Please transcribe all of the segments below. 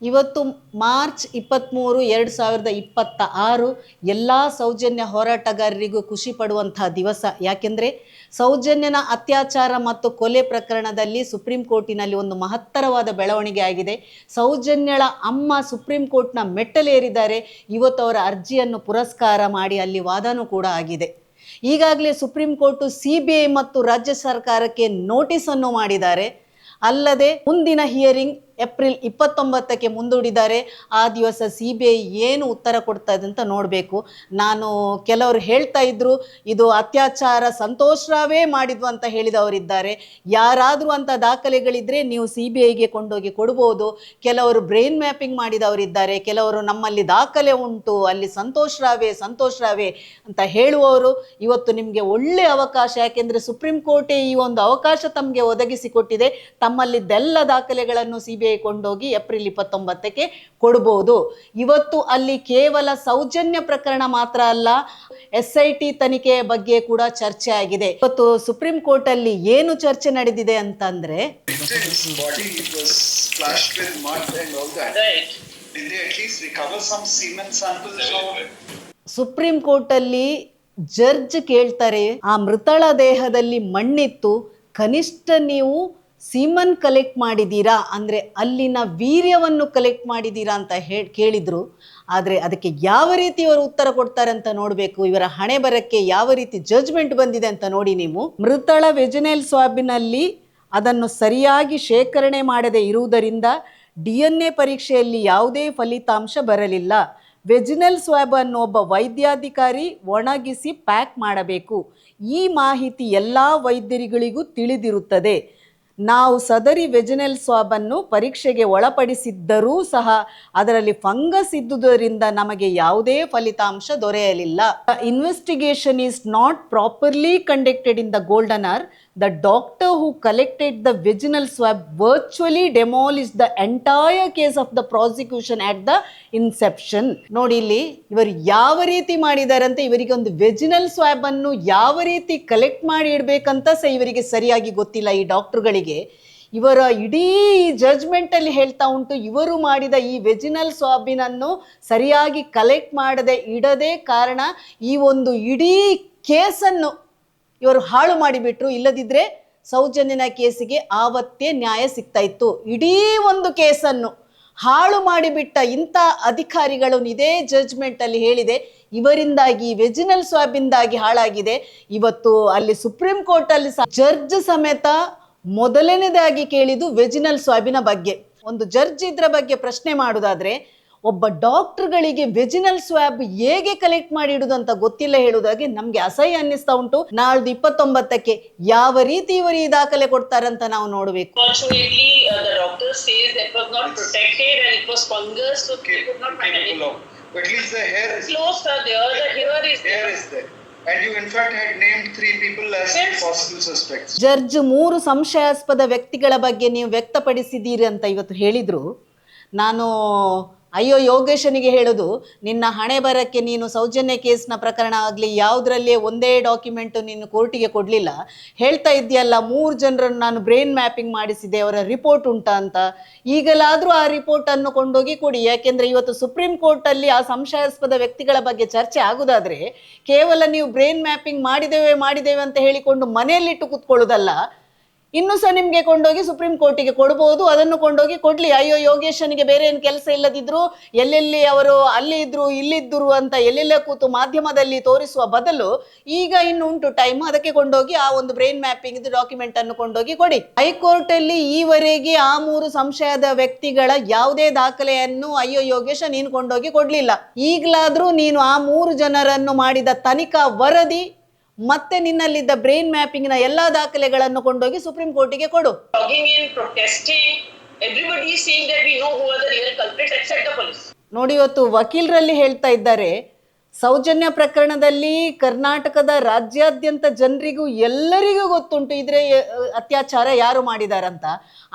ಇವತ್ತು ಮಾರ್ಚ್ 23, 2026 ಎಲ್ಲ ಸೌಜನ್ಯ ಹೋರಾಟಗಾರರಿಗೂ ಖುಷಿ ಪಡುವಂತಹ ದಿವಸ. ಯಾಕೆಂದರೆ ಸೌಜನ್ಯನ ಅತ್ಯಾಚಾರ ಮತ್ತು ಕೊಲೆ ಪ್ರಕರಣದಲ್ಲಿ ಸುಪ್ರೀಂ ಕೋರ್ಟಿನಲ್ಲಿ ಒಂದು ಮಹತ್ತರವಾದ ಬೆಳವಣಿಗೆ ಆಗಿದೆ. ಸೌಜನ್ಯಳ ಅಮ್ಮ ಸುಪ್ರೀಂ ಕೋರ್ಟ್ನ ಮೆಟ್ಟಲೇರಿದ್ದಾರೆ. ಇವತ್ತು ಅವರ ಅರ್ಜಿಯನ್ನು ಪುರಸ್ಕಾರ ಮಾಡಿ ಅಲ್ಲಿ ವಾದನೂ ಕೂಡ ಆಗಿದೆ. ಈಗಾಗಲೇ ಸುಪ್ರೀಂ ಕೋರ್ಟು CBI ಮತ್ತು ರಾಜ್ಯ ಸರ್ಕಾರಕ್ಕೆ ನೋಟಿಸನ್ನು ಮಾಡಿದ್ದಾರೆ. ಅಲ್ಲದೆ ಮುಂದಿನ ಹಿಯರಿಂಗ್ ಏಪ್ರಿಲ್ 29ಕ್ಕೆ ಮುಂದೂಡಿದ್ದಾರೆ. ಆ ದಿವಸ CBI ಏನು ಉತ್ತರ ಕೊಡ್ತಾ ಇದೆ ಅಂತ ನೋಡಬೇಕು. ಕೆಲವರು ಹೇಳ್ತಾ ಇದ್ರು ಇದು ಅತ್ಯಾಚಾರ ಸಂತೋಷ್ ರಾವೇ ಮಾಡಿದ್ವು ಅಂತ ಹೇಳಿದವರಿದ್ದಾರೆ. ಯಾರಾದರೂ ಅಂತ ದಾಖಲೆಗಳಿದ್ರೆ ನೀವು CBIಗೆ ಕೊಂಡೋಗಿ ಕೊಡ್ಬೋದು. ಕೆಲವರು ಬ್ರೈನ್ ಮ್ಯಾಪಿಂಗ್ ಮಾಡಿದವರಿದ್ದಾರೆ, ಕೆಲವರು ನಮ್ಮಲ್ಲಿ ದಾಖಲೆ ಉಂಟು, ಅಲ್ಲಿ ಸಂತೋಷ್ ರಾವೇ ಅಂತ ಹೇಳುವವರು. ಇವತ್ತು ನಿಮಗೆ ಒಳ್ಳೆ ಅವಕಾಶ, ಯಾಕೆಂದರೆ ಸುಪ್ರೀಂ ಕೋರ್ಟೇ ಈ ಒಂದು ಅವಕಾಶ ತಮಗೆ ಒದಗಿಸಿಕೊಟ್ಟಿದೆ. ತಮ್ಮಲ್ಲಿದ್ದೆಲ್ಲ ದಾಖಲೆಗಳನ್ನು CBI ಕೊಂಡೋಗಿ ಏಪ್ರಿಲ್ 29ಕ್ಕೆ ಕೊಡಬಹುದು. ಇವತ್ತು ಅಲ್ಲಿ ಕೇವಲ ಸೌಜನ್ಯ ಪ್ರಕರಣ ಮಾತ್ರ ಅಲ್ಲ, SIT ತನಿಖೆಯ ಬಗ್ಗೆ ಕೂಡ ಚರ್ಚೆ ಆಗಿದೆ. ಇವತ್ತು ಸುಪ್ರೀಂ ಕೋರ್ಟ್ ಅಲ್ಲಿ ಏನು ಚರ್ಚೆ ನಡೆದಿದೆ ಅಂತಂದ್ರೆ, ಸುಪ್ರೀಂ ಕೋರ್ಟ್ ಅಲ್ಲಿ ಜಡ್ಜ್ ಕೇಳ್ತಾರೆ, ಆ ಮೃತಳ ದೇಹದಲ್ಲಿ ಮಣ್ಣಿತ್ತು, ಕನಿಷ್ಠ ನೀವು ಸೀಮನ್ ಕಲೆಕ್ಟ್ ಮಾಡಿದ್ದೀರಾ, ಅಂದರೆ ಅಲ್ಲಿನ ವೀರ್ಯವನ್ನು ಕಲೆಕ್ಟ್ ಮಾಡಿದ್ದೀರಾ ಅಂತ ಕೇಳಿದರು. ಆದರೆ ಅದಕ್ಕೆ ಯಾವ ರೀತಿ ಇವರು ಉತ್ತರ ಕೊಡ್ತಾರೆ ಅಂತ ನೋಡಬೇಕು. ಇವರ ಹಣೆ ಬರಕ್ಕೆ ಯಾವ ರೀತಿ ಜಡ್ಜ್ಮೆಂಟ್ ಬಂದಿದೆ ಅಂತ ನೋಡಿ ನೀವು. ಮೃತಳ ವೆಜನಲ್ ಸ್ವಾಬಿನಲ್ಲಿ ಅದನ್ನು ಸರಿಯಾಗಿ ಶೇಖರಣೆ ಮಾಡದೇ ಇರುವುದರಿಂದ DNA ಪರೀಕ್ಷೆಯಲ್ಲಿ ಯಾವುದೇ ಫಲಿತಾಂಶ ಬರಲಿಲ್ಲ. ವೆಜಿನಲ್ ಸ್ವಾಬ್ ಅನ್ನು ಒಬ್ಬ ವೈದ್ಯಾಧಿಕಾರಿ ಒಣಗಿಸಿ ಪ್ಯಾಕ್ ಮಾಡಬೇಕು. ಈ ಮಾಹಿತಿ ಎಲ್ಲ ವೈದ್ಯರುಗಳಿಗೂ ತಿಳಿದಿರುತ್ತದೆ. ನಾವು ಸದರಿ ವೆಜಿನಲ್ ಸ್ವಾಬನ್ನು ಪರೀಕ್ಷೆಗೆ ಒಳಪಡಿಸಿದ್ದರೂ ಸಹ ಅದರಲ್ಲಿ ಫಂಗಸ್ ಇದ್ದುದರಿಂದ ನಮಗೆ ಯಾವುದೇ ಫಲಿತಾಂಶ ದೊರೆಯಲಿಲ್ಲ. Investigation is not properly conducted in the golden hour. The doctor who collected the vaginal swab virtually demolished the entire case of the prosecution at the inception. ನೋಡಿ ಇಲ್ಲಿ ಇವರು ಯಾವ ರೀತಿ ಮಾಡಿದ್ದಾರೆ ಅಂತ, ಇವರಿಗೆ ಒಂದು ವೆಜಿನಲ್ ಸ್ವಾಬ್ ಅನ್ನು ಯಾವ ರೀತಿ ಕಲೆಕ್ಟ್ ಮಾಡಿ ಇಡಬೇಕಂತ ಸಹ ಇವರಿಗೆ ಸರಿಯಾಗಿ ಗೊತ್ತಿಲ್ಲ. ಈ ಡಾಕ್ಟರ್ಗಳಿಗೆ ಇವರ ಇಡೀ ಜಡ್ಜ್ಮೆಂಟ್ ಅಲ್ಲಿ ಹೇಳ್ತಾ ಉಂಟು, ಇವರು ಮಾಡಿದ ಈ ವೆಜಿನಲ್ ಸ್ವಾಬಿನನ್ನು ಸರಿಯಾಗಿ ಕಲೆಕ್ಟ್ ಮಾಡದೆ ಇಡದೆ ಕಾರಣ ಈ ಒಂದು ಇಡೀ ಕೇಸನ್ನು ಇವರು ಹಾಳು ಮಾಡಿಬಿಟ್ರು. ಇಲ್ಲದಿದ್ದರೆ ಸೌಜನ್ಯನ ಕೇಸಿಗೆ ಆವತ್ತೇ ನ್ಯಾಯ ಸಿಗ್ತಾ ಇತ್ತು. ಇಡೀ ಒಂದು ಕೇಸನ್ನು ಹಾಳು ಮಾಡಿಬಿಟ್ಟ ಇಂಥ ಅಧಿಕಾರಿಗಳು ಇದೇ ಜಡ್ಜ್ಮೆಂಟ್ ಅಲ್ಲಿ ಹೇಳಿದೆ, ಇವರಿಂದಾಗಿ ವೆಜಿನಲ್ ಸ್ವಾಬಿಂದಾಗಿ ಹಾಳಾಗಿದೆ. ಇವತ್ತು ಅಲ್ಲಿ ಸುಪ್ರೀಂ ಕೋರ್ಟ್ ಅಲ್ಲಿ ಜಡ್ಜ್ ಸಮೇತ ಮೊದಲನೇದಾಗಿ ಕೇಳಿದ್ದು ವೆಜಿನಲ್ ಸ್ವಾಬಿನ ಬಗ್ಗೆ. ಒಂದು ಜಡ್ಜ್ ಇದ್ರ ಬಗ್ಗೆ ಪ್ರಶ್ನೆ ಮಾಡುವುದಾದ್ರೆ, ಒಬ್ಬ ಡಾಕ್ಟರ್ಗಳಿಗೆ ವೆಜಿನಲ್ ಸ್ವಾಬ್ ಹೇಗೆ ಕಲೆಕ್ಟ್ ಮಾಡಿ ಇಡುದು ಅಂತ ಗೊತ್ತಿಲ್ಲ ಹೇಳುವುದಾಗಿ ನಮ್ಗೆ ಅಸಹ್ಯ ಅನ್ನಿಸ್ತಾ ಉಂಟು. ನಾಳ್ದು 29ಕ್ಕೆ ಯಾವ ರೀತಿ ಇವರು ಈ ದಾಖಲೆ ಕೊಡ್ತಾರಂತ ನಾವು ನೋಡಬೇಕು. ಜಡ್ಜ್ 3 ಸಂಶಯಾಸ್ಪದ ವ್ಯಕ್ತಿಗಳ ಬಗ್ಗೆ ನೀವು ವ್ಯಕ್ತಪಡಿಸಿದ್ದೀರಿ ಅಂತ ಇವತ್ತು ಹೇಳಿದ್ರು. ನಾನು ಅಯ್ಯೋ ಯೋಗೇಶನಿಗೆ ಹೇಳೋದು, ನಿನ್ನ ಹಣೆ ಬರಕ್ಕೆ ನೀನು ಸೌಜನ್ಯ ಕೇಸ್ನ ಪ್ರಕರಣ ಆಗಲಿ ಯಾವುದರಲ್ಲಿಯೇ ಒಂದೇ ಡಾಕ್ಯುಮೆಂಟು ನೀನು ಕೋರ್ಟಿಗೆ ಕೊಡಲಿಲ್ಲ. ಹೇಳ್ತಾ ಇದೆಯಲ್ಲ 3 ಜನರನ್ನು ನಾನು ಬ್ರೈನ್ ಮ್ಯಾಪಿಂಗ್ ಮಾಡಿಸಿದೆ, ಅವರ ರಿಪೋರ್ಟ್ ಉಂಟಾ ಅಂತ. ಈಗಲಾದರೂ ಆ ರಿಪೋರ್ಟನ್ನು ಕೊಂಡೋಗಿ ಕೊಡಿ. ಯಾಕೆಂದರೆ ಇವತ್ತು ಸುಪ್ರೀಂ ಕೋರ್ಟಲ್ಲಿ ಆ ಸಂಶಯಾಸ್ಪದ ವ್ಯಕ್ತಿಗಳ ಬಗ್ಗೆ ಚರ್ಚೆ ಆಗುವುದಾದರೆ ಕೇವಲ ನೀವು ಬ್ರೈನ್ ಮ್ಯಾಪಿಂಗ್ ಮಾಡಿದ್ದೇವೆ ಅಂತ ಹೇಳಿಕೊಂಡು ಮನೆಯಲ್ಲಿಟ್ಟು ಕೂತ್ಕೊಳ್ಳೋದಲ್ಲ, ಇನ್ನೂ ಸಹ ನಿಮಗೆ ಕೊಂಡೋಗಿ ಸುಪ್ರೀಂ ಕೋರ್ಟಿಗೆ ಕೊಡ್ಬೋದು. ಅದನ್ನು ಕೊಂಡೋಗಿ ಕೊಡ್ಲಿ. ಅಯ್ಯೋ ಯೋಗೇಶನಿಗೆ ಬೇರೆ ಏನು ಕೆಲಸ ಇಲ್ಲದಿದ್ರು, ಎಲ್ಲೆಲ್ಲಿ ಅವರು ಅಲ್ಲಿ ಇದ್ರು ಇಲ್ಲಿದ್ದರು ಅಂತ ಎಲ್ಲೆಲ್ಲ ಕೂತು ಮಾಧ್ಯಮದಲ್ಲಿ ತೋರಿಸುವ ಬದಲು ಈಗ ಇನ್ನು ಉಂಟು ಟೈಮ್, ಅದಕ್ಕೆ ಕೊಂಡೋಗಿ ಆ ಒಂದು ಬ್ರೈನ್ ಮ್ಯಾಪಿಂಗ್ ಡಾಕ್ಯುಮೆಂಟ್ ಅನ್ನು ಕೊಂಡೋಗಿ ಕೊಡಿ. ಹೈಕೋರ್ಟ್ ಅಲ್ಲಿ ಈವರೆಗೆ ಆ 3 ಸಂಶಯದ ವ್ಯಕ್ತಿಗಳ ಯಾವುದೇ ದಾಖಲೆಯನ್ನು ಅಯ್ಯೋ ಯೋಗೇಶ ನೀನು ಕೊಂಡೋಗಿ ಕೊಡ್ಲಿಲ್ಲ. ಈಗಲಾದ್ರೂ ನೀನು ಆ 3 ಜನರನ್ನು ಮಾಡಿದ ತನಿಖಾ ವರದಿ ಮತ್ತೆ ನಿನ್ನಲ್ಲಿದ್ದ ಬ್ರೈನ್ ಮ್ಯಾಪಿಂಗ್ ನ ಎಲ್ಲಾ ದಾಖಲೆಗಳನ್ನು ಕೊಂಡೋಗಿ ಸುಪ್ರೀಂ ಕೋರ್ಟಿಗೆ ಕೊಡು. ನೋಡಿ ಇವತ್ತು ವಕೀಲರಲ್ಲಿ ಹೇಳ್ತಾ ಇದ್ದಾರೆ, ಸೌಜನ್ಯ ಪ್ರಕರಣದಲ್ಲಿ ಕರ್ನಾಟಕದ ರಾಜ್ಯಾದ್ಯಂತ ಜನರಿಗೂ ಎಲ್ಲರಿಗೂ ಗೊತ್ತುಂಟು ಇದ್ರೆ ಅತ್ಯಾಚಾರ ಯಾರು ಮಾಡಿದಾರಂತ.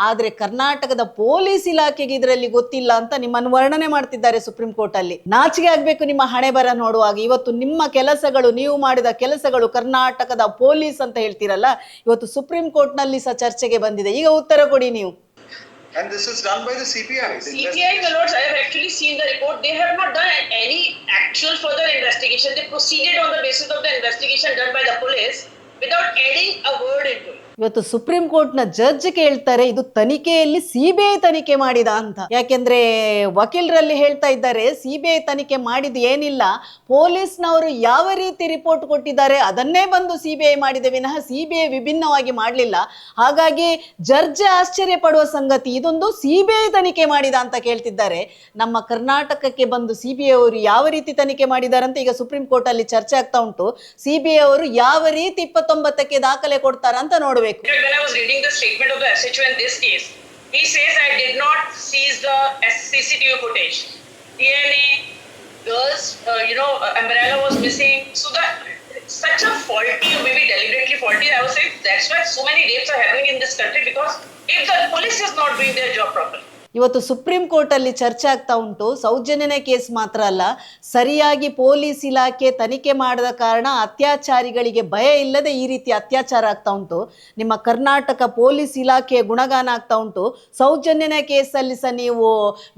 ಆದರೆ ಕರ್ನಾಟಕದ ಪೊಲೀಸ್ ಇಲಾಖೆಗೆ ಇದರಲ್ಲಿ ಗೊತ್ತಿಲ್ಲ ಅಂತ ನಿಮ್ಮನ್ನು ವರ್ಣನೆ ಮಾಡ್ತಿದ್ದಾರೆ ಸುಪ್ರೀಂ ಕೋರ್ಟ್ ಅಲ್ಲಿ. ನಾಚಿಕೆ ಆಗ್ಬೇಕು ನಿಮ್ಮ ಹಣೆ ಬರ ನೋಡುವಾಗ. ಇವತ್ತು ನಿಮ್ಮ ಕೆಲಸಗಳು, ನೀವು ಮಾಡಿದ ಕೆಲಸಗಳು ಕರ್ನಾಟಕದ ಪೊಲೀಸ್ ಅಂತ ಹೇಳ್ತೀರಲ್ಲ, ಇವತ್ತು ಸುಪ್ರೀಂ ಕೋರ್ಟ್ ನಲ್ಲಿ ಸಹ ಚರ್ಚೆಗೆ ಬಂದಿದೆ. ಈಗ ಉತ್ತರ ಕೊಡಿ ನೀವು. And this is done by the CBI. CBI, my lords, I have actually seen the report. They have not done any actual further investigation. They proceeded on the basis of the investigation done by the police without adding a word into it. ಇವತ್ತು supreme ಕೋರ್ಟ್ನ judge ಕೇಳ್ತಾರೆ ಇದು ತನಿಖೆಯಲ್ಲಿ CBI ತನಿಖೆ ಮಾಡಿದ ಅಂತ. ಯಾಕೆಂದ್ರೆ ವಕೀಲರಲ್ಲಿ ಹೇಳ್ತಾ ಇದ್ದಾರೆ ಸಿಬಿಐ ತನಿಖೆ ಮಾಡಿದ ಏನಿಲ್ಲ, ಪೊಲೀಸ್ನವರು ಯಾವ ರೀತಿ ರಿಪೋರ್ಟ್ ಕೊಟ್ಟಿದ್ದಾರೆ ಅದನ್ನೇ ಬಂದು ಸಿಬಿಐ ಮಾಡಿದೆ ವಿನಃ ಸಿಬಿಐ ವಿಭಿನ್ನವಾಗಿ ಮಾಡಲಿಲ್ಲ. ಹಾಗಾಗಿ ಜಡ್ಜ್ ಆಶ್ಚರ್ಯ ಪಡುವ ಸಂಗತಿ ಇದೊಂದು ಸಿಬಿಐ ತನಿಖೆ ಮಾಡಿದ ಅಂತ ಕೇಳ್ತಿದ್ದಾರೆ. ನಮ್ಮ ಕರ್ನಾಟಕಕ್ಕೆ ಬಂದು ಸಿಬಿಐ ಅವರು ಯಾವ ರೀತಿ ತನಿಖೆ ಮಾಡಿದ್ದಾರೆ ಅಂತ ಈಗ ಸುಪ್ರೀಂ ಕೋರ್ಟ್ ಅಲ್ಲಿ ಚರ್ಚೆ ಆಗ್ತಾ ಉಂಟು. ಸಿಬಿಐ ಅವರು ಯಾವ ರೀತಿ 29ಕ್ಕೆ ದಾಖಲೆ ಕೊಡ್ತಾರ ಅಂತ ನೋಡ್ಬೇಕು. When I was reading the statement of the SHO in this case, he says I did not seize the CCTV footage. DNA, girls, umbrella was missing. So that such a faulty or maybe deliberately faulty, I would say that's why so many rapes are happening in this country, because if the police is not doing their job properly. ಇವತ್ತು supreme court ಅಲ್ಲಿ ಚರ್ಚೆ ಆಗ್ತಾ ಉಂಟು. ಸೌಜನ್ಯನ case ಮಾತ್ರ ಅಲ್ಲ, ಸರಿಯಾಗಿ police ಇಲಾಖೆ ತನಿಖೆ ಮಾಡದ ಕಾರಣ ಅತ್ಯಾಚಾರಿಗಳಿಗೆ ಭಯ ಇಲ್ಲದೆ ಈ ರೀತಿ ಅತ್ಯಾಚಾರ ಆಗ್ತಾ ಉಂಟು. ನಿಮ್ಮ ಕರ್ನಾಟಕ ಪೊಲೀಸ್ ಇಲಾಖೆಯ ಗುಣಗಾನ ಆಗ್ತಾ ಉಂಟು. ಸೌಜನ್ಯನ ಕೇಸಲ್ಲಿ ಸಹ ನೀವು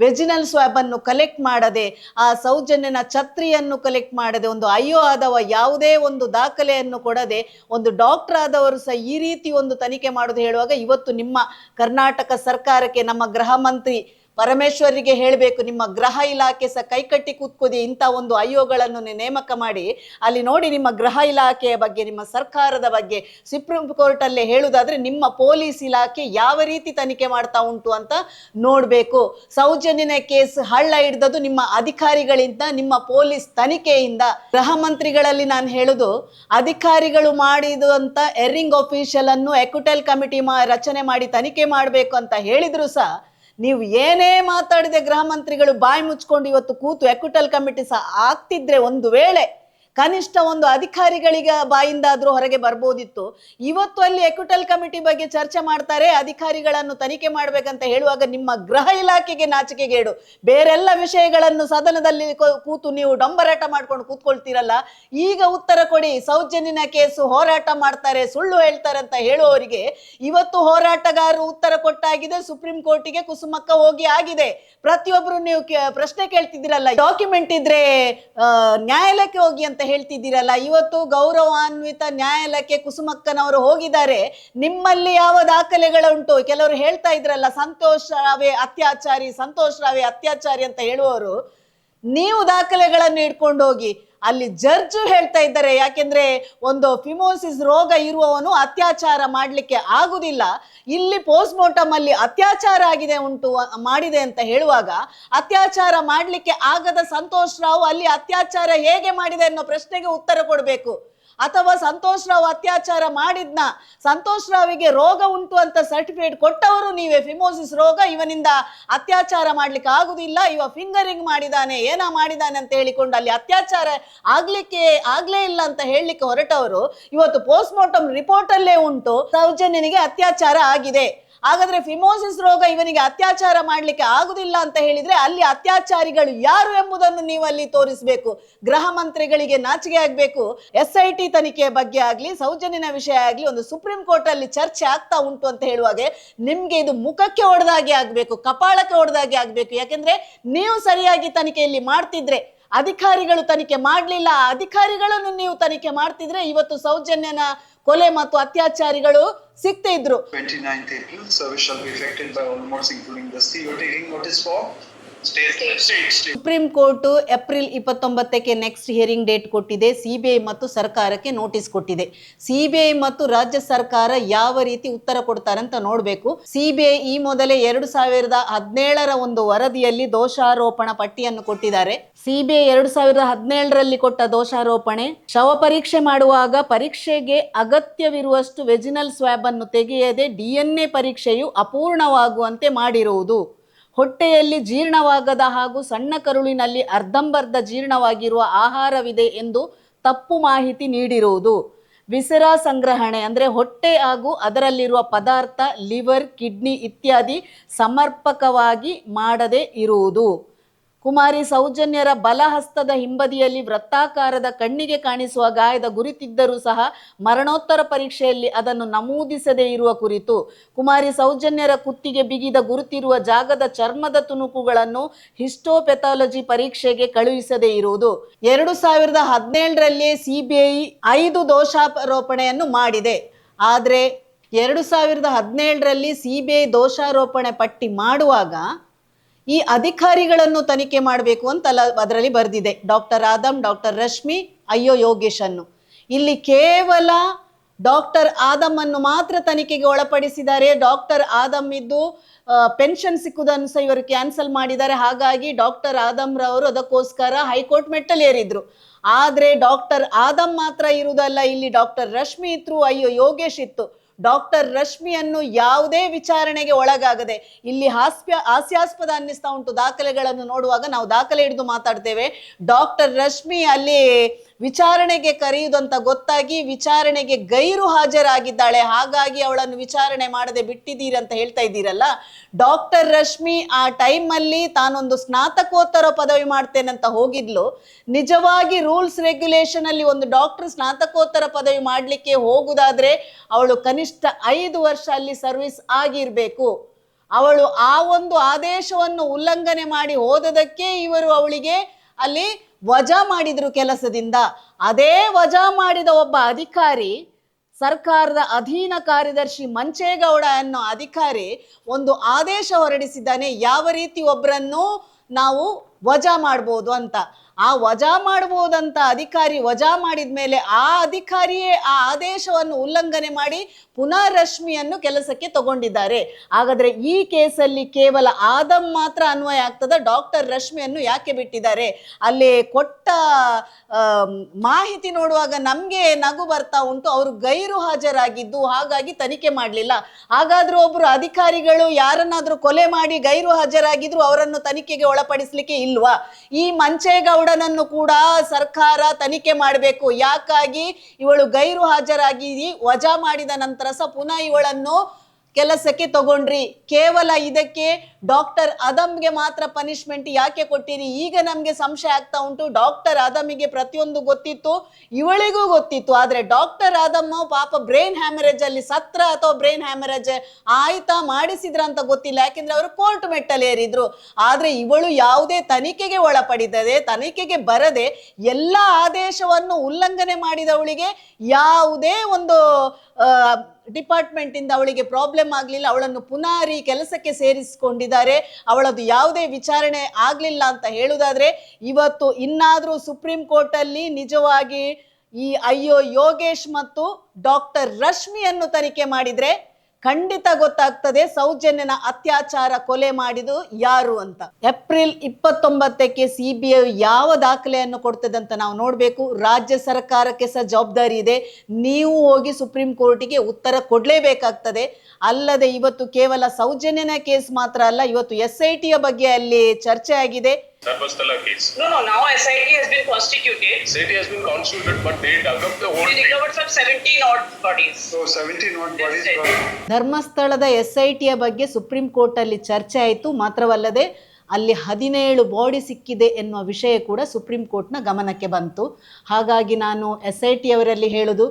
ವೆಜಿನಲ್ ಸ್ವಾಬ್ ಅನ್ನು ಕಲೆಕ್ಟ್ ಮಾಡದೆ, ಆ ಸೌಜನ್ಯನ ಛತ್ರಿಯನ್ನು ಕಲೆಕ್ಟ್ ಮಾಡದೆ, ಒಂದು ಅಯ್ಯೋ ಆದವ ಯಾವುದೇ ಒಂದು ದಾಖಲೆಯನ್ನು ಕೊಡದೆ, ಒಂದು ಡಾಕ್ಟರ್ ಆದವರು ಸಹ ಈ ರೀತಿ ಒಂದು ತನಿಖೆ ಮಾಡೋದು ಹೇಳುವಾಗ ಇವತ್ತು ನಿಮ್ಮ ಕರ್ನಾಟಕ ಸರ್ಕಾರಕ್ಕೆ ನಮ್ಮ ಗೃಹ ಮಂತ್ರಿ ಪರಮೇಶ್ವರಿಗೆ ಹೇಳಬೇಕು, ನಿಮ್ಮ ಗೃಹ ಇಲಾಖೆ ಸಹ ಕೈಕಟ್ಟಿ ಕೂತ್ಕೋದಿ ಇಂಥ ಒಂದು ಅಯ್ಯೋಗಳನ್ನು ನೇಮಕ ಮಾಡಿ ಅಲ್ಲಿ ನೋಡಿ ನಿಮ್ಮ ಗೃಹ ಇಲಾಖೆಯ ಬಗ್ಗೆ, ನಿಮ್ಮ ಸರ್ಕಾರದ ಬಗ್ಗೆ ಸುಪ್ರೀಂ ಕೋರ್ಟ್ ಅಲ್ಲೇ ಹೇಳುವುದಾದ್ರೆ ನಿಮ್ಮ ಪೊಲೀಸ್ ಇಲಾಖೆ ಯಾವ ರೀತಿ ತನಿಖೆ ಮಾಡ್ತಾ ಉಂಟು ಅಂತ ನೋಡಬೇಕು. ಸೌಜನ್ಯನ ಕೇಸ್ ಹಳ್ಳ ಹಿಡ್ದದು ನಿಮ್ಮ ಅಧಿಕಾರಿಗಳಿಂದ, ನಿಮ್ಮ ಪೊಲೀಸ್ ತನಿಖೆಯಿಂದ. ಗೃಹ ಮಂತ್ರಿಗಳಲ್ಲಿ ನಾನು ಹೇಳುದು, ಅಧಿಕಾರಿಗಳು ಮಾಡಿದಂತ ಎರ್ರಿಂಗ್ ಆಫೀಷಿಯಲ್ ಅನ್ನು ಎಕ್ಯುಟೆಲ್ ಕಮಿಟಿ ರಚನೆ ಮಾಡಿ ತನಿಖೆ ಮಾಡಬೇಕು ಅಂತ ಹೇಳಿದ್ರು ಸಹ ನೀವು ಏನೇ ಮಾತಾಡಿದೆ ಗೃಹ ಮಂತ್ರಿಗಳು ಬಾಯಿ ಮುಚ್ಕೊಂಡು ಇವತ್ತು ಕೂತು ಎಕ್ಯುಟಲ್ ಕಮಿಟಿ ಸಹ ಆಗ್ತಿದ್ರೆ ಒಂದು ವೇಳೆ ಕನಿಷ್ಠ ಒಂದು ಅಧಿಕಾರಿಗಳಿಗೆ ಬಾಯಿಂದಾದ್ರೂ ಹೊರಗೆ ಬರ್ಬೋದಿತ್ತು. ಇವತ್ತು ಅಲ್ಲಿ ಎಕ್ಯುಟಲ್ ಕಮಿಟಿ ಬಗ್ಗೆ ಚರ್ಚೆ ಮಾಡ್ತಾರೆ, ಅಧಿಕಾರಿಗಳನ್ನು ತನಿಖೆ ಮಾಡ್ಬೇಕಂತ ಹೇಳುವಾಗ ನಿಮ್ಮ ಗೃಹ ಇಲಾಖೆಗೆ ನಾಚಿಕೆಗೇಡು. ಬೇರೆಲ್ಲ ವಿಷಯಗಳನ್ನು ಸದನದಲ್ಲಿ ಕೂತು ನೀವು ಡಂಬರಾಟ ಮಾಡ್ಕೊಂಡು ಕೂತ್ಕೊಳ್ತೀರಲ್ಲ, ಈಗ ಉತ್ತರ ಕೊಡಿ. ಸೌಜನ್ಯನ ಕೇಸು ಹೋರಾಟ ಮಾಡ್ತಾರೆ, ಸುಳ್ಳು ಹೇಳ್ತಾರೆ ಅಂತ ಹೇಳುವವರಿಗೆ ಇವತ್ತು ಹೋರಾಟಗಾರರು ಉತ್ತರ ಕೊಟ್ಟಾಗಿದೆ. ಸುಪ್ರೀಂ ಕೋರ್ಟಿಗೆ ಕುಸುಮಕ್ಕ ಹೋಗಿ ಆಗಿದೆ. ಪ್ರತಿಯೊಬ್ರು ನೀವು ಪ್ರಶ್ನೆ ಕೇಳ್ತಿದ್ದೀರಲ್ಲ, ಡಾಕ್ಯುಮೆಂಟ್ ಇದ್ರೆ ನ್ಯಾಯಾಲಯಕ್ಕೆ ಹೋಗಿ ಅಂತ ಹೇಳ್ತಿದ್ದೀರಲ್ಲ, ಇವತ್ತು ಗೌರವಾನ್ವಿತ ನ್ಯಾಯಾಲಯಕ್ಕೆ ಕುಸುಮಕ್ಕನವರು ಹೋಗಿದ್ದಾರೆ. ನಿಮ್ಮಲ್ಲಿ ಯಾವ ದಾಖಲೆಗಳುಂಟು? ಕೆಲವರು ಹೇಳ್ತಾ ಇದ್ರಲ್ಲ ಸಂತೋಷ್ ರಾವೆ ಅತ್ಯಾಚಾರಿ, ಸಂತೋಷ್ ರಾವೆ ಅತ್ಯಾಚಾರಿ ಅಂತ ಹೇಳುವವರು, ನೀವು ದಾಖಲೆಗಳನ್ನು ಇಟ್ಕೊಂಡು ಹೋಗಿ. ಅಲ್ಲಿ ಜಡ್ಜ್ ಹೇಳ್ತಾ ಇದ್ದಾರೆ, ಯಾಕೆಂದ್ರೆ ಒಂದು ಫಿಮೋಸಿಸ್ ರೋಗ ಇರುವವನು ಅತ್ಯಾಚಾರ ಮಾಡ್ಲಿಕ್ಕೆ ಆಗುದಿಲ್ಲ. ಇಲ್ಲಿ ಪೋಸ್ಟ್ ಮಾರ್ಟಮ್ ಅಲ್ಲಿ ಅತ್ಯಾಚಾರ ಆಗಿದೆ ಮಾಡಿದೆ ಅಂತ ಹೇಳುವಾಗ ಅತ್ಯಾಚಾರ ಮಾಡ್ಲಿಕ್ಕೆ ಆಗದ ಸಂತೋಷ್ ರಾವ್ ಅಲ್ಲಿ ಅತ್ಯಾಚಾರ ಹೇಗೆ ಮಾಡಿದೆ ಅನ್ನೋ ಪ್ರಶ್ನೆಗೆ ಉತ್ತರ ಕೊಡಬೇಕು. ಅಥವಾ ಸಂತೋಷ್ ರಾವ್ ಅತ್ಯಾಚಾರ ಮಾಡಿದ್ನ, ಸಂತೋಷ್ ರಾವಿಗೆ ರೋಗ ಉಂಟು ಅಂತ ಸರ್ಟಿಫಿಕೇಟ್ ಕೊಟ್ಟವರು ನೀವೇ. ಫಿಮೋಸಿಸ್ ರೋಗ, ಇವನಿಂದ ಅತ್ಯಾಚಾರ ಮಾಡ್ಲಿಕ್ಕೆ ಆಗುದಿಲ್ಲ, ಇವ ಫಿಂಗರಿಂಗ್ ಮಾಡಿದಾನೆ, ಏನ ಮಾಡಿದಾನೆ ಅಂತ ಹೇಳಿಕೊಂಡು ಅಲ್ಲಿ ಅತ್ಯಾಚಾರ ಆಗ್ಲೇ ಇಲ್ಲ ಅಂತ ಹೇಳಲಿಕ್ಕೆ ಹೊರಟವರು ಇವತ್ತು ಪೋಸ್ಟ್ ಮಾರ್ಟಮ್ ರಿಪೋರ್ಟ್ ಅಲ್ಲೇ ಉಂಟು ಸೌಜನ್ಯನಿಗೆ ಅತ್ಯಾಚಾರ ಆಗಿದೆ. ಹಾಗಾದ್ರೆ ಫಿಮೋಸಿಸ್ ರೋಗ ಇವನಿಗೆ ಅತ್ಯಾಚಾರ ಮಾಡ್ಲಿಕ್ಕೆ ಆಗುದಿಲ್ಲ ಅಂತ ಹೇಳಿದ್ರೆ ಅಲ್ಲಿ ಅತ್ಯಾಚಾರಿಗಳು ಯಾರು ಎಂಬುದನ್ನು ನೀವು ಅಲ್ಲಿ ತೋರಿಸಬೇಕು. ಗೃಹ ಮಂತ್ರಿಗಳಿಗೆ ನಾಚಿಕೆ ಆಗ್ಬೇಕು. SIT ತನಿಖೆಯ ಬಗ್ಗೆ ಆಗ್ಲಿ, ಸೌಜನ್ಯನ ವಿಷಯ ಆಗ್ಲಿ ಒಂದು ಸುಪ್ರೀಂ ಕೋರ್ಟ್ ಅಲ್ಲಿ ಚರ್ಚೆ ಆಗ್ತಾ ಉಂಟು ಅಂತ ಹೇಳುವಾಗ ನಿಮ್ಗೆ ಇದು ಮುಖಕ್ಕೆ ಹೊಡೆದಾಗೆ ಆಗ್ಬೇಕು, ಕಪಾಳಕ್ಕೆ ಹೊಡೆದಾಗೆ ಆಗ್ಬೇಕು. ಯಾಕೆಂದ್ರೆ ನೀವು ಸರಿಯಾಗಿ ತನಿಖೆಯಲ್ಲಿ ಮಾಡ್ತಿದ್ರೆ, ಅಧಿಕಾರಿಗಳು ತನಿಖೆ ಮಾಡ್ಲಿಲ್ಲ, ಅಧಿಕಾರಿಗಳನ್ನು ನೀವು ತನಿಖೆ ಮಾಡ್ತಿದ್ರೆ ಇವತ್ತು ಸೌಜನ್ಯನ ಕೊಲೆ ಮತ್ತು ಅತ್ಯಾಚಾರಿಗಳು ಸಿಕ್ತಾ ಇದ್ರು. 29th April, service shall be effected by almost including the COT hearing notice for state. Supreme court April 29ಕ್ಕೆ ನೆಕ್ಸ್ಟ್ ಹಿಯರಿಂಗ್ ಡೇಟ್ ಕೊಟ್ಟಿದೆ. ಸಿಬಿಐ ಮತ್ತು ಸರ್ಕಾರಕ್ಕೆ ನೋಟಿಸ್ ಕೊಟ್ಟಿದೆ. ಸಿಬಿಐ ಮತ್ತು ರಾಜ್ಯ ಸರ್ಕಾರ ಯಾವ ರೀತಿ ಉತ್ತರ ಕೊಡ್ತಾರಂತ ನೋಡ್ಬೇಕು. ಸಿಬಿಐ ಈ ಮೊದಲೇ 2017ರ ಒಂದು ವರದಿಯಲ್ಲಿ ದೋಷಾರೋಪಣ ಪಟ್ಟಿಯನ್ನು ಕೊಟ್ಟಿದ್ದಾರೆ. ಸಿಬಿಐ 2017ರಲ್ಲಿ ಕೊಟ್ಟ ದೋಷಾರೋಪಣೆ, ಶವ ಪರೀಕ್ಷೆ ಮಾಡುವಾಗ ಪರೀಕ್ಷೆಗೆ ಅಗತ್ಯವಿರುವಷ್ಟು ವೆಜಿನಲ್ ಸ್ವಾಬ್ ಅನ್ನು ತೆಗೆಯದೆ DNA ಪರೀಕ್ಷೆಯು ಅಪೂರ್ಣವಾಗುವಂತೆ ಮಾಡಿರುವುದು, ಹೊಟ್ಟೆಯಲ್ಲಿ ಜೀರ್ಣವಾಗದ ಹಾಗೂ ಸಣ್ಣ ಕರುಳಿನಲ್ಲಿ ಅರ್ಧಂಬರ್ಧ ಜೀರ್ಣವಾಗಿರುವ ಆಹಾರವಿದೆ ಎಂದು ತಪ್ಪು ಮಾಹಿತಿ ನೀಡಿರುವುದು, ವಿಸೆರಾ ಸಂಗ್ರಹಣೆ ಅಂದರೆ ಹೊಟ್ಟೆ ಹಾಗೂ ಅದರಲ್ಲಿರುವ ಪದಾರ್ಥ ಲಿವರ್, ಕಿಡ್ನಿ ಇತ್ಯಾದಿ ಸಮರ್ಪಕವಾಗಿ ಮಾಡದೇ ಇರುವುದು, ಕುಮಾರಿ ಸೌಜನ್ಯರ ಬಲಹಸ್ತದ ಹಿಂಬದಿಯಲ್ಲಿ ವೃತ್ತಾಕಾರದ ಕಣ್ಣಿಗೆ ಕಾಣಿಸುವ ಗಾಯದ ಗುರುತಿದ್ದರೂ ಸಹ ಮರಣೋತ್ತರ ಪರೀಕ್ಷೆಯಲ್ಲಿ ಅದನ್ನು ನಮೂದಿಸದೇ ಇರುವ ಕುರಿತು, ಕುಮಾರಿ ಸೌಜನ್ಯರ ಕುತ್ತಿಗೆ ಬಿಗಿದ ಗುರುತಿರುವ ಜಾಗದ ಚರ್ಮದ ತುಣುಕುಗಳನ್ನು ಹಿಸ್ಟೋಪೆಥಾಲಜಿ ಪರೀಕ್ಷೆಗೆ ಕಳುಹಿಸದೇ ಇರುವುದು. 2017ರಲ್ಲಿ CBI 5 ದೋಷಾರೋಪಣೆಯನ್ನು ಮಾಡಿದೆ. ಆದರೆ 2017ರಲ್ಲಿ CBI ದೋಷಾರೋಪಣೆ ಪಟ್ಟಿ ಮಾಡುವಾಗ ಈ ಅಧಿಕಾರಿಗಳನ್ನು ತನಿಖೆ ಮಾಡಬೇಕು ಅಂತಲ್ಲ ಅದರಲ್ಲಿ ಬರೆದಿದೆ. ಡಾಕ್ಟರ್ ಆದಮ್, ಡಾಕ್ಟರ್ ರಶ್ಮಿ, ಅಯ್ಯೋ ಯೋಗೇಶ್ ಅನ್ನು. ಇಲ್ಲಿ ಕೇವಲ ಡಾಕ್ಟರ್ ಆದಮ್ ಅನ್ನು ಮಾತ್ರ ತನಿಖೆಗೆ ಒಳಪಡಿಸಿದ್ದಾರೆ. ಡಾಕ್ಟರ್ ಆದಮ್ ಇದ್ದು ಪೆನ್ಷನ್ ಸಿಕ್ಕುದನ್ನು ಸಹ ಇವರು ಕ್ಯಾನ್ಸಲ್ ಮಾಡಿದ್ದಾರೆ. ಹಾಗಾಗಿ ಡಾಕ್ಟರ್ ಆದಮ್ ರವರು ಅದಕ್ಕೋಸ್ಕರ ಹೈಕೋರ್ಟ್ ಮೆಟ್ಟಲು ಏರಿದ್ರು. ಆದರೆ ಡಾಕ್ಟರ್ ಆದಮ್ ಮಾತ್ರ ಇರುವುದಲ್ಲ, ಇಲ್ಲಿ ಡಾಕ್ಟರ್ ರಶ್ಮಿ ಇತ್ತು, ಅಯ್ಯೋ ಯೋಗೇಶ್ ಇತ್ತು. ಡಾಕ್ಟರ್ ರಶ್ಮಿಯನ್ನು ಯಾವುದೇ ವಿಚಾರಣೆಗೆ ಒಳಗಾಗದೆ, ಇಲ್ಲಿ ಹಾಸ್ಯಾಸ್ಪದ ಅನ್ನಿಸ್ತಾ ಉಂಟು ದಾಖಲೆಗಳನ್ನು ನೋಡುವಾಗ, ನಾವು ದಾಖಲೆ ಹಿಡಿದು ಮಾತಾಡ್ತೇವೆ. ಡಾಕ್ಟರ್ ರಶ್ಮಿ ಅಲ್ಲಿ ವಿಚಾರಣೆಗೆ ಕರೆಯುವುದಂತ ಗೊತ್ತಾಗಿ ವಿಚಾರಣೆಗೆ ಗೈರು ಹಾಜರಾಗಿದ್ದಾಳೆ. ಹಾಗಾಗಿ ಅವಳನ್ನು ವಿಚಾರಣೆ ಮಾಡದೆ ಬಿಟ್ಟಿದ್ದೀರಿ ಅಂತ ಹೇಳ್ತಾ ಇದ್ದೀರಲ್ಲ. ಡಾಕ್ಟರ್ ರಶ್ಮಿ ಆ ಟೈಮಲ್ಲಿ ತಾನೊಂದು ಸ್ನಾತಕೋತ್ತರ ಪದವಿ ಮಾಡ್ತೇನೆ ಅಂತ ಹೋಗಿದ್ಲು. ನಿಜವಾಗಿ ರೂಲ್ಸ್ ರೆಗ್ಯುಲೇಷನ್ ಅಲ್ಲಿ ಒಂದು ಡಾಕ್ಟರ್ ಸ್ನಾತಕೋತ್ತರ ಪದವಿ ಮಾಡಲಿಕ್ಕೆ ಹೋಗುದಾದ್ರೆ ಅವಳು ಕನಿಷ್ಠ 5 ವರ್ಷ ಅಲ್ಲಿ ಸರ್ವಿಸ್ ಆಗಿರ್ಬೇಕು. ಅವಳು ಆ ಒಂದು ಆದೇಶವನ್ನು ಉಲ್ಲಂಘನೆ ಮಾಡಿ ಹೋದದಕ್ಕೆ ಇವರು ಅವಳಿಗೆ ಅಲ್ಲಿ ವಜಾ ಮಾಡಿದ್ರು ಕೆಲಸದಿಂದ. ಅದೇ ವಜಾ ಮಾಡಿದ ಒಬ್ಬ ಅಧಿಕಾರಿ, ಸರ್ಕಾರದ ಅಧೀನ ಕಾರ್ಯದರ್ಶಿ ಮಂಚೇಗೌಡ ಅನ್ನೋ ಅಧಿಕಾರಿ ಒಂದು ಆದೇಶ ಹೊರಡಿಸಿದ್ದಾನೆ, ಯಾವ ರೀತಿ ಒಬ್ಬರನ್ನು ನಾವು ವಜಾ ಮಾಡ್ಬೋದು ಅಂತ. ಆ ವಜಾ ಮಾಡ್ಬೋದಂತ ಅಧಿಕಾರಿ ವಜಾ ಮಾಡಿದ ಮೇಲೆ ಆ ಅಧಿಕಾರಿಯೇ ಆ ಆದೇಶವನ್ನು ಉಲ್ಲಂಘನೆ ಮಾಡಿ ಪುನಃ ರಶ್ಮಿಯನ್ನು ಕೆಲಸಕ್ಕೆ ತಗೊಂಡಿದ್ದಾರೆ. ಹಾಗಾದ್ರೆ ಈ ಕೇಸಲ್ಲಿ ಕೇವಲ ಆದಮ್ ಮಾತ್ರ ಅನ್ವಯ ಆಗ್ತದ, ಡಾಕ್ಟರ್ ರಶ್ಮಿಯನ್ನು ಯಾಕೆ ಬಿಟ್ಟಿದ್ದಾರೆ? ಅಲ್ಲಿ ಕೊಟ್ಟ ಮಾಹಿತಿ ನೋಡುವಾಗ ನಮ್ಗೆ ನಗು ಬರ್ತಾ ಉಂಟು. ಅವರು ಗೈರು ಹಾಜರಾಗಿದ್ದು, ಹಾಗಾಗಿ ತನಿಖೆ ಮಾಡಲಿಲ್ಲ. ಹಾಗಾದ್ರೂ ಒಬ್ರು ಅಧಿಕಾರಿಗಳು ಯಾರನ್ನಾದ್ರೂ ಕೊಲೆ ಮಾಡಿ ಗೈರು ಹಾಜರಾಗಿದ್ರು ಅವರನ್ನು ತನಿಖೆಗೆ ಒಳಪಡಿಸ್ಲಿಕ್ಕೆ ಇಲ್ವಾ? ಈ ಮಂಚೇಗೌಡನನ್ನು ಕೂಡ ಸರ್ಕಾರ ತನಿಖೆ ಮಾಡಬೇಕು. ಯಾಕಾಗಿ ಇವಳು ಗೈರು ಹಾಜರಾಗಿ ವಜಾ ಮಾಡಿದ ನಂತರ ಸಹ ಪುನಃ ಇವಳನ್ನು ಕೆಲಸಕ್ಕೆ ತಗೊಂಡ್ರಿ? ಕೇವಲ ಇದಕ್ಕೆ ಡಾಕ್ಟರ್ ಆದಮ್ಗೆ ಮಾತ್ರ ಪನಿಷ್ಮೆಂಟ್ ಯಾಕೆ ಕೊಟ್ಟಿರಿ? ಈಗ ನಮ್ಗೆ ಸಂಶಯ ಆಗ್ತಾ ಉಂಟು. ಡಾಕ್ಟರ್ ಆದಮ್ಗೆ ಪ್ರತಿಯೊಂದು ಗೊತ್ತಿತ್ತು, ಇವಳಿಗೂ ಗೊತ್ತಿತ್ತು. ಆದ್ರೆ ಡಾಕ್ಟರ್ ಆದಮ್ ಪಾಪ ಬ್ರೈನ್ ಹ್ಯಾಮರೇಜ್ ಅಲ್ಲಿ ಸತ್ರ ಅಥವಾ ಬ್ರೈನ್ ಹ್ಯಾಮರೇಜ್ ಆಯ್ತಾ ಮಾಡಿಸಿದ್ರ ಅಂತ ಗೊತ್ತಿಲ್ಲ, ಯಾಕೆಂದ್ರೆ ಅವರು ಕೋರ್ಟ್ ಮೆಟ್ಟಲು ಏರಿದ್ರು. ಆದ್ರೆ ಇವಳು ಯಾವುದೇ ತನಿಖೆಗೆ ಒಳಪಡಿಸದೆ, ತನಿಖೆಗೆ ಬರದೆ ಎಲ್ಲ ಆದೇಶವನ್ನು ಉಲ್ಲಂಘನೆ ಮಾಡಿದವಳಿಗೆ ಯಾವುದೇ ಒಂದು ಡಿಪಾರ್ಟ್ಮೆಂಟ್ ಇಂದ ಅವಳಿಗೆ ಪ್ರಾಬ್ಲಮ್ ಆಗಲಿಲ್ಲ. ಅವಳನ್ನು ಪುನಃ ಕೆಲಸಕ್ಕೆ ಸೇರಿಸಿಕೊಂಡಿದ್ದಾರೆ. ಅವಳದು ಯಾವುದೇ ವಿಚಾರಣೆ ಆಗಲಿಲ್ಲ ಅಂತ ಹೇಳುವುದಾದ್ರೆ, ಇವತ್ತು ಇನ್ನಾದರೂ ಸುಪ್ರೀಂ ಕೋರ್ಟ್ ಅಲ್ಲಿ ನಿಜವಾಗಿ ಈ ಅಯ್ಯೋ ಯೋಗೇಶ್ ಮತ್ತು ಡಾಕ್ಟರ್ ರಶ್ಮಿಯನ್ನು ತನಿಖೆ ಮಾಡಿದ್ರೆ ಖಂಡಿತ ಗೊತ್ತಾಗ್ತದೆ ಸೌಜನ್ಯನ ಅತ್ಯಾಚಾರ ಕೊಲೆ ಮಾಡಿದ್ದು ಯಾರು ಅಂತ. ಏಪ್ರಿಲ್ 29ಕ್ಕೆ CBI ಯಾವ ದಾಖಲೆಯನ್ನು ಕೊಡ್ತದೆ ಅಂತ ನಾವು ನೋಡಬೇಕು. ರಾಜ್ಯ ಸರ್ಕಾರಕ್ಕೆ ಸಹ ಜವಾಬ್ದಾರಿ ಇದೆ. ನೀವು ಹೋಗಿ ಸುಪ್ರೀಂ ಕೋರ್ಟಿಗೆ ಉತ್ತರ ಕೊಡಲೇಬೇಕಾಗ್ತದೆ. ಅಲ್ಲದೆ ಇವತ್ತು ಕೇವಲ ಸೌಜನ್ಯನ ಕೇಸ್ ಮಾತ್ರ ಅಲ್ಲ, ಇವತ್ತು SITಯ ಬಗ್ಗೆ ಅಲ್ಲಿ ಚರ್ಚೆ ಆಗಿದೆ. Dharmasthala case. No, now SIT has been constituted. SIT has been constituted, but they dug up the whole We thing. recovered some 17 odd bodies. So 17 odd bodies Yes, were ಧರ್ಮಸ್ಥಳದ SITಯ ಬಗ್ಗೆ ಸುಪ್ರೀಂ ಕೋರ್ಟ್ ಅಲ್ಲಿ ಚರ್ಚೆ ಆಯಿತು. ಮಾತ್ರವಲ್ಲದೆ ಅಲ್ಲಿ 17 body ಸಿಕ್ಕಿದೆ ಎನ್ನುವ ವಿಷಯ ಕೂಡ ಸುಪ್ರೀಂ ಕೋರ್ಟ್ನ ಗಮನಕ್ಕೆ ಬಂತು. ಹಾಗಾಗಿ ನಾನು SIT ಅವರಲ್ಲಿ ಹೇಳೋದು,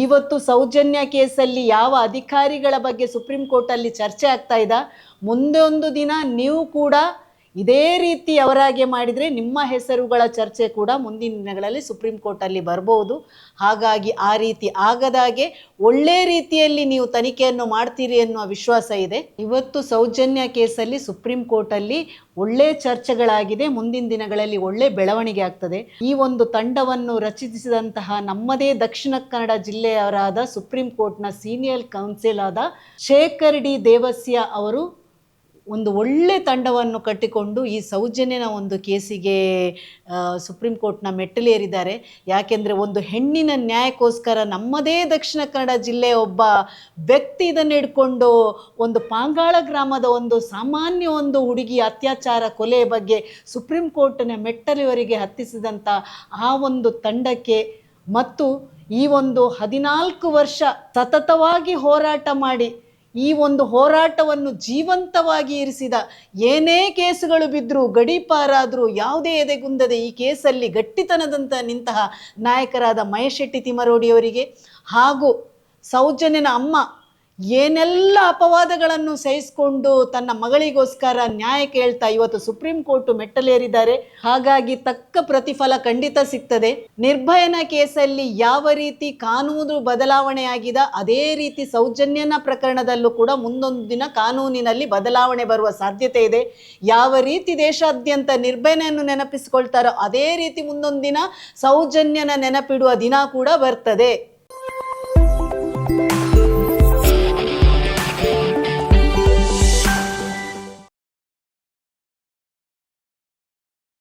ಇವತ್ತು ಸೌಜನ್ಯ ಕೇಸಲ್ಲಿ ಯಾವ ಅಧಿಕಾರಿಗಳ ಬಗ್ಗೆ ಸುಪ್ರೀಂ ಕೋರ್ಟಲ್ಲಿ ಚರ್ಚೆ ಆಗ್ತಾ ಇದೆ, ಮುಂದೆ ಒಂದು ದಿನ ನೀವು ಕೂಡ ಇದೇ ರೀತಿ ಅವರಾಗೆ ಮಾಡಿದರೆ ನಿಮ್ಮ ಹೆಸರುಗಳ ಚರ್ಚೆ ಕೂಡ ಮುಂದಿನ ದಿನಗಳಲ್ಲಿ ಸುಪ್ರೀಂ ಕೋರ್ಟಲ್ಲಿ ಬರ್ಬೋದು. ಹಾಗಾಗಿ ಆ ರೀತಿ ಆಗದಾಗೆ ಒಳ್ಳೆ ರೀತಿಯಲ್ಲಿ ನೀವು ತನಿಖೆಯನ್ನು ಮಾಡ್ತೀರಿ ಎನ್ನುವ ವಿಶ್ವಾಸ ಇದೆ. ಇವತ್ತು ಸೌಜನ್ಯ ಕೇಸಲ್ಲಿ ಸುಪ್ರೀಂ ಕೋರ್ಟಲ್ಲಿ ಒಳ್ಳೆ ಚರ್ಚೆಗಳಾಗಿದೆ. ಮುಂದಿನ ದಿನಗಳಲ್ಲಿ ಒಳ್ಳೆ ಬೆಳವಣಿಗೆ ಆಗ್ತದೆ. ಈ ಒಂದು ತಂಡವನ್ನು ರಚಿಸಿದಂತಹ ನಮ್ಮದೇ ದಕ್ಷಿಣ ಕನ್ನಡ ಜಿಲ್ಲೆಯವರಾದ ಸುಪ್ರೀಂ ಕೋರ್ಟ್ನ ಸೀನಿಯರ್ ಕೌನ್ಸಿಲ್ ಆದ ಶೇಖರ್ ಡಿ ದೇವಸ್ಯ ಅವರು ಒಂದು ಒಳ್ಳೆ ತಂಡವನ್ನು ಕಟ್ಟಿಕೊಂಡು ಈ ಸೌಜನ್ಯನ ಒಂದು ಕೇಸಿಗೆ ಸುಪ್ರೀಂ ಕೋರ್ಟ್ನ ಮೆಟ್ಟಲೇರಿದ್ದಾರೆ. ಯಾಕೆಂದರೆ ಒಂದು ಹೆಣ್ಣಿನ ನ್ಯಾಯಕ್ಕೋಸ್ಕರ ನಮ್ಮದೇ ದಕ್ಷಿಣ ಕನ್ನಡ ಜಿಲ್ಲೆಯ ಒಬ್ಬ ವ್ಯಕ್ತಿ ಇದನ್ನು ಹಿಡ್ಕೊಂಡು ಒಂದು ಪಾಂಗಾಳ ಗ್ರಾಮದ ಒಂದು ಸಾಮಾನ್ಯ ಒಂದು ಹುಡುಗಿ ಅತ್ಯಾಚಾರ ಕೊಲೆಯ ಬಗ್ಗೆ ಸುಪ್ರೀಂ ಕೋರ್ಟ್ನ ಮೆಟ್ಟಲಿವರೆಗೆ ಹತ್ತಿಸಿದಂಥ ಆ ಒಂದು ತಂಡಕ್ಕೆ ಮತ್ತು ಈ ಒಂದು 14 ವರ್ಷ ಸತತವಾಗಿ ಹೋರಾಟ ಮಾಡಿ ಈ ಒಂದು ಹೋರಾಟವನ್ನು ಜೀವಂತವಾಗಿ ಇರಿಸಿದ, ಏನೇ ಕೇಸುಗಳು ಬಿದ್ದರೂ ಗಡೀಪಾರಾದರೂ ಯಾವುದೇ ಎದೆಗುಂದದೆ ಈ ಕೇಸಲ್ಲಿ ಗಟ್ಟಿತನದಂತ ನಿಂತಹ ನಾಯಕರಾದ ಮಹೇಶ್ ಶೆಟ್ಟಿ ತಿಮರೋಡಿಯವರಿಗೆ ಹಾಗೂ ಸೌಜನ್ಯನ ಅಮ್ಮ ಏನೆಲ್ಲ ಅಪವಾದಗಳನ್ನು ಸಹಿಸಿಕೊಂಡು ತನ್ನ ಮಗಳಿಗೋಸ್ಕರ ನ್ಯಾಯ ಕೇಳ್ತಾ ಇವತ್ತು ಸುಪ್ರೀಂ ಕೋರ್ಟ್ ಮೆಟ್ಟಲೇರಿದ್ದಾರೆ. ಹಾಗಾಗಿ ತಕ್ಕ ಪ್ರತಿಫಲ ಖಂಡಿತ ಸಿಗ್ತದೆ. ನಿರ್ಭಯನ ಕೇಸಲ್ಲಿ ಯಾವ ರೀತಿ ಕಾನೂನು ಬದಲಾವಣೆ ಆಗಿದೆ ಅದೇ ರೀತಿ ಸೌಜನ್ಯನ ಪ್ರಕರಣದಲ್ಲೂ ಕೂಡ ಮುಂದೊಂದು ದಿನ ಕಾನೂನಿನಲ್ಲಿ ಬದಲಾವಣೆ ಬರುವ ಸಾಧ್ಯತೆ ಇದೆ. ಯಾವ ರೀತಿ ದೇಶಾದ್ಯಂತ ನಿರ್ಭಯನೆಯನ್ನು ನೆನಪಿಸಿಕೊಳ್ತಾರೋ ಅದೇ ರೀತಿ ಮುಂದೊಂದು ದಿನ ಸೌಜನ್ಯನ ನೆನಪಿಡುವ ದಿನ ಕೂಡ ಬರ್ತದೆ.